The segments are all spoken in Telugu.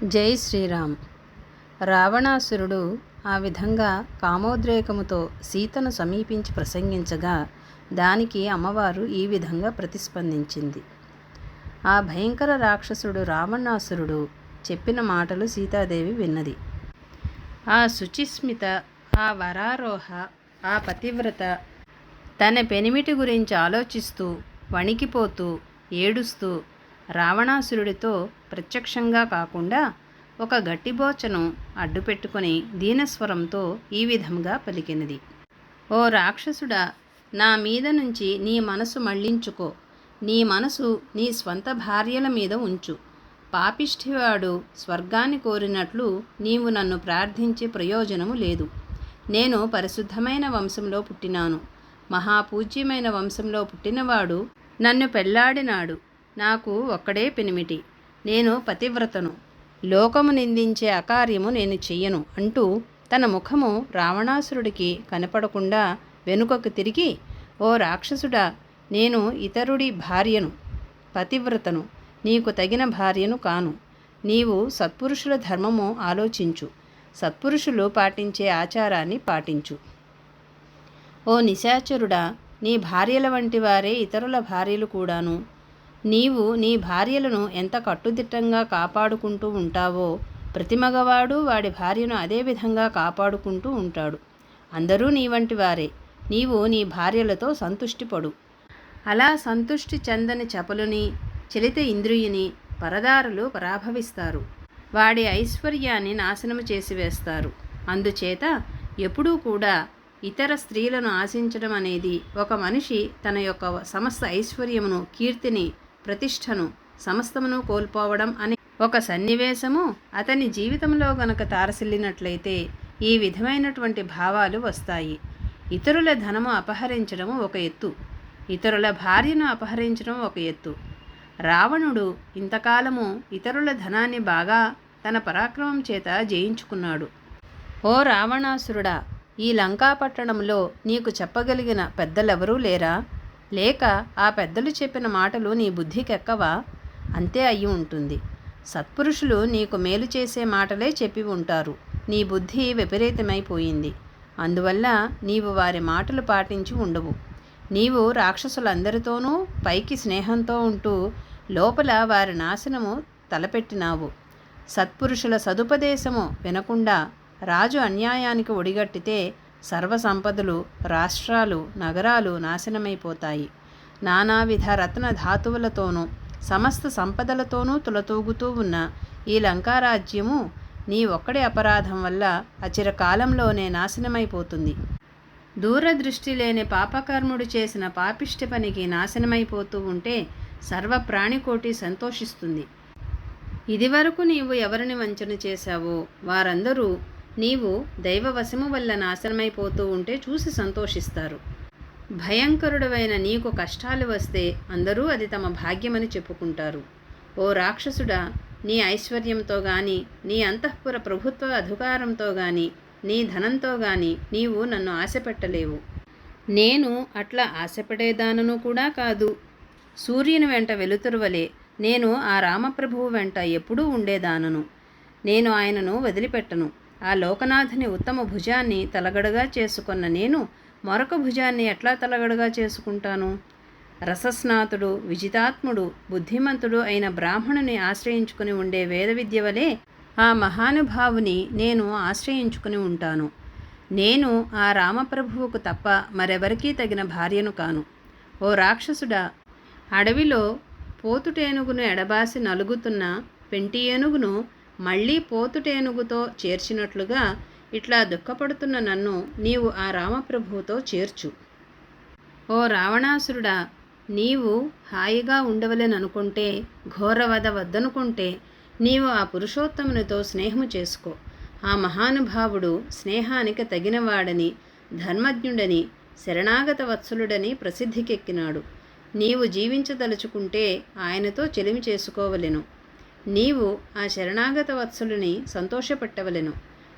జై శ్రీరామ్. రావణాసురుడు ఆ విధంగా కామోద్రేకముతో సీతను సమీపించి ప్రసంగించగా దానికి అమ్మవారు ఈ విధంగా ప్రతిస్పందించింది. ఆ భయంకర రాక్షసుడు రావణాసురుడు చెప్పిన మాటలు సీతాదేవి విన్నది. ఆ శుచిస్మిత, ఆ వరారోహ, ఆ పతివ్రత తన పెనిమిటి గురించి ఆలోచిస్తూ వణికిపోతూ ఏడుస్తూ రావణాసురుడితో ప్రత్యక్షంగా కాకుండా ఒక గట్టిబోచను అడ్డుపెట్టుకుని దీనస్వరంతో ఈ విధంగా పలికినది. ఓ రాక్షసుడా, నా మీద నుంచి నీ మనసు మళ్లించుకో. నీ మనసు నీ స్వంత భార్యల మీద ఉంచు. పాపిష్ఠివాడు స్వర్గాన్ని కోరినట్లు నీవు నన్ను ప్రార్థించే ప్రయోజనము లేదు. నేను పరిశుద్ధమైన వంశంలో పుట్టినాను. మహాపూజ్యమైన వంశంలో పుట్టినవాడు నన్ను పెళ్లాడినాడు. నాకు ఒక్కడే పెనిమిటి. నేను పతివ్రతను. లోకము నిందించే అకార్యము నేను చెయ్యను అంటూ తన ముఖము రావణాసురుడికి కనపడకుండా వెనుకకు తిరిగి, ఓ రాక్షసుడా, నేను ఇతరుడి భార్యను, పతివ్రతను, నీకు తగిన భార్యను కాను. నీవు సత్పురుషుల ధర్మము ఆలోచించు. సత్పురుషులు పాటించే ఆచారాన్ని పాటించు. ఓ నిశాచరుడా, నీ భార్యల వంటి వారే ఇతరుల భార్యలు కూడాను. నీవు నీ భార్యలను ఎంత కట్టుదిట్టంగా కాపాడుకుంటూ ఉంటావో ప్రతి మగవాడు వాడి భార్యను అదే విధంగా కాపాడుకుంటూ ఉంటాడు. అందరూ నీ వంటి వారే. నీవు నీ భార్యలతో సంతుష్టిపడు. అలా సంతుష్టి చెందని చపలుని, చలిత ఇంద్రియుని పరదారులు పరాభవిస్తారు. వాడి ఐశ్వర్యాన్ని నాశనము చేసివేస్తారు. అందుచేత ఎప్పుడూ కూడా ఇతర స్త్రీలను ఆశించడం అనేది ఒక మనిషి తన యొక్క సమస్త ఐశ్వర్యమును, కీర్తిని, ప్రతిష్టను, సమస్తమును కోల్పోవడం అనే ఒక సన్నివేశము అతని జీవితంలో గనక తారసిల్లినట్లయితే ఈ విధమైనటువంటి భావాలు వస్తాయి. ఇతరుల ధనము అపహరించడం ఒక ఎత్తు, ఇతరుల భార్యను అపహరించడం ఒక ఎత్తు. రావణుడు ఇంతకాలము ఇతరుల ధనాన్ని బాగా తన పరాక్రమం చేత జయించుకున్నాడు. ఓ రావణాసురుడా, ఈ లంకాపట్టణంలో నీకు చెప్పగలిగిన పెద్దలెవరూ లేరా? లేక ఆ పెద్దలు చెప్పిన మాటలు నీ బుద్ధికెక్కవా? అంతే అయి ఉంటుంది. సత్పురుషులు నీకు మేలు చేసే మాటలే చెప్పి ఉంటారు. నీ బుద్ధి విపరీతమైపోయింది. అందువల్ల నీవు వారి మాటలు పాటించి ఉండవు. నీవు రాక్షసులందరితోనూ పైకి స్నేహంతో ఉంటూ లోపల వారి నాశనము తలపెట్టినావు. సత్పురుషుల సదుపదేశము వినకుండా రాజు అన్యాయానికి ఒడిగట్టితే సర్వసంపదలు, రాష్ట్రాలు, నగరాలు నాశనమైపోతాయి. నానావిధ రత్న ధాతువులతోనూ సమస్త సంపదలతోనూ తులతూగుతూ ఉన్న ఈ లంకారాజ్యము నీ ఒక్కడి అపరాధం వల్ల అచిరకాలంలోనే నాశనమైపోతుంది. దూరదృష్టి లేని పాపకర్ముడు చేసిన పాపిష్టి పనికి నాశనమైపోతూ ఉంటే సర్వప్రాణికోటి సంతోషిస్తుంది. ఇదివరకు నీవు ఎవరిని వంచన చేశావో వారందరూ నీవు దైవవశము వల్ల నాశనమైపోతూ ఉంటే చూసి సంతోషిస్తారు. భయంకరుడవైన నీకు కష్టాలు వస్తే అందరూ అది తమ భాగ్యమని చెప్పుకుంటారు. ఓ రాక్షసుడా, నీ ఐశ్వర్యంతో గాని, నీ అంతఃపుర ప్రభుత్వ అధికారంతో గాని, నీ ధనంతో గాని నీవు నన్ను ఆశపెట్టలేవు. నేను అట్లా ఆశపడేదానను కూడా కాదు. సూర్యుని వెంట వెలుతురువలే నేను ఆ రామప్రభువు వెంట ఎప్పుడూ ఉండేదానను. నేను ఆయనను వదిలిపెట్టను. ఆ లోకనాథుని ఉత్తమ భుజాన్ని తలగడగా చేసుకున్న నేను మరొక భుజాన్ని ఎట్లా తలగడగా చేసుకుంటాను? రసస్నాతుడు, విజితాత్ముడు, బుద్ధిమంతుడు అయిన బ్రాహ్మణుని ఆశ్రయించుకుని ఉండే వేద విద్య వలె ఆ మహానుభావుని నేను ఆశ్రయించుకుని ఉంటాను. నేను ఆ రామప్రభువుకు తప్ప మరెవరికీ తగిన భార్యను కాను. ఓ రాక్షసుడా, అడవిలో పోతుటేనుగును ఎడబాసి నలుగుతున్న పెంటి ఏనుగును మళ్ళీ పోతుటేనుగుతో చేర్చినట్లుగా ఇట్లా దుఃఖపడుతున్న నన్ను నీవు ఆ రామప్రభువుతో చేర్చు. ఓ రావణాసురుడా, నీవు హాయిగా ఉండవలెననుకుంటే, ఘోరవధ వద్దనుకుంటే నీవు ఆ పురుషోత్తమునితో స్నేహము చేసుకో. ఆ మహానుభావుడు స్నేహానికి తగినవాడని, ధర్మజ్ఞుడని, శరణాగత వత్సలుడని ప్రసిద్ధికెక్కినాడు. నీవు జీవించదలుచుకుంటే ఆయనతో చెలిమి చేసుకోవలెను. నీవు ఆ శరణాగత వత్సలుని సంతోషపెట్టవలెను.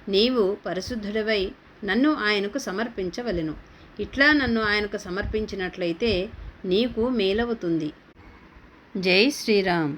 నీవు పరిశుద్ధుడవై నన్ను ఆయనకు సమర్పించవలెను. ఇట్లా నన్ను ఆయనకు సమర్పించినట్లయితే నీకు మేలవుతుంది. జై శ్రీరామ్.